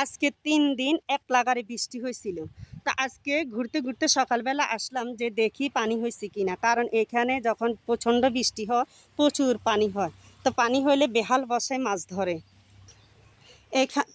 আজকে ৩ দিন এক লাগারে বৃষ্টি হয়েছিল। তা আজকে ঘুরতে, ঘুরতে সকালবেলা আসলাম যে দেখি পানি হইছে কিনা। কারণ এখানে যখন প্রচণ্ড বৃষ্টি হয়, প্রচুর পানি হয়। তো পানি হইলে বেহাল বসায় মাছ ধরে।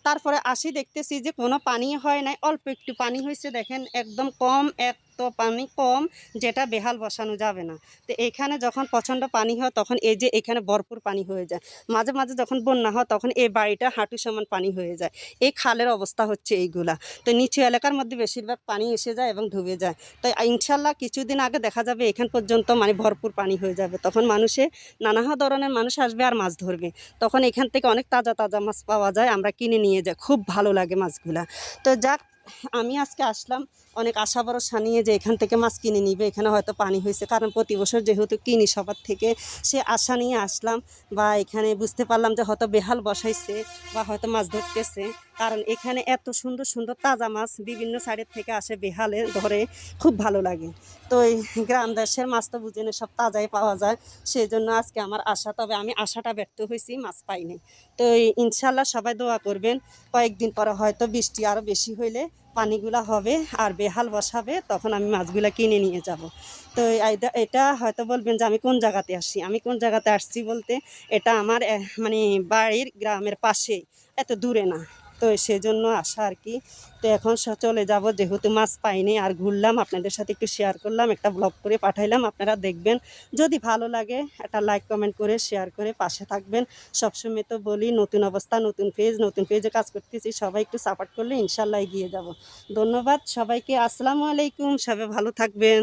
তারপরে আসি দেখতেছি যে কোনো পানি হয় নাই, অল্প একটু পানি হয়েছে দেখেন একদম কম, এত পানি কম যেটা বেহাল বসানো যাবে না। তো এখানে যখন প্রচণ্ড পানি হয় তখন এই যে এখানে ভরপুর পানি হয়ে যায়। মাঝে মাঝে যখন বন্যা হয় তখন এই বাড়িটা হাঁটু সমান পানি হয়ে যায়। এই খালের অবস্থা হচ্ছে এইগুলা। তো নিচু এলাকার মধ্যে বেশিরভাগ পানি এসে যায় এবং ডুবে যায়। তাই ইনশাল্লাহ কিছুদিন আগে দেখা যাবে এখান পর্যন্ত মানে ভরপুর পানি হয়ে যাবে। তখন নানা ধরনের মানুষ আসবে আর মাছ ধরবে। তখন এখান থেকে অনেক তাজা তাজা মাছ পাওয়া যায়, আমরা কিনে নিয়ে যাই, খুব ভালো লাগে মাছগুলা। তো যাক, আমি আজকে আসলাম অনেক আশা ভরসা নিয়ে যে এখান থেকে মাছ কিনে নিবে, এখানে হয়তো পানি হয়েছে, কারণ প্রতি বছর যেহেতু কিনি সবার থেকে, সে আশা নিয়ে আসলাম। বা এখানে বুঝতে পারলাম যে হয়তো বেহাল বসাইছে বা হয়তো মাছ ধরতেছে, কারণ এখানে এত সুন্দর সুন্দর তাজা মাছ বিভিন্ন সাইডের থেকে আসে, বেহালে ধরে, খুব ভালো লাগে। তো এই গ্রাম দেশের মাছ তো বুঝেন সব তাজাই পাওয়া যায়, সেই জন্য আজকে আমার আশা। তবে আমি আশাটা ব্যর্থ হয়েছি, মাছ পাইনি। তো ইনশাল্লাহ সবাই দোয়া করবেন, কয়েকদিন পরে হয়তো বৃষ্টি আরও বেশি হইলে পানিগুলা হবে আর বেহাল বসাবে, তখন আমি মাছগুলা কিনে নিয়ে যাব। তো এটা হয়তো বলবেন যে আমি কোন জায়গাতে আসছি। আমি কোন জায়গাতে আসছি বলতে, এটা আমার মানে বাড়ির গ্রামের পাশেই, এত দূরে না। তো সেজন্য আসা আর কি। তো এখন চলে যাব, যেহেতু মাছ পাইনি আর ঘুরলাম, আপনাদের সাথে একটু শেয়ার করলাম, একটা ব্লগ করে পাঠাইলাম, আপনারা দেখবেন। যদি ভালো লাগে একটা লাইক কমেন্ট করে শেয়ার করে পাশে থাকবেন। সবসময় তো বলি নতুন অবস্থা, নতুন পেজে কাজ করতেছি, সবাই একটু সাপোর্ট করলে ইনশাল্লাহ এগিয়ে যাব। ধন্যবাদ সবাইকে, আসসালামু আলাইকুম, সবাই ভালো থাকবেন।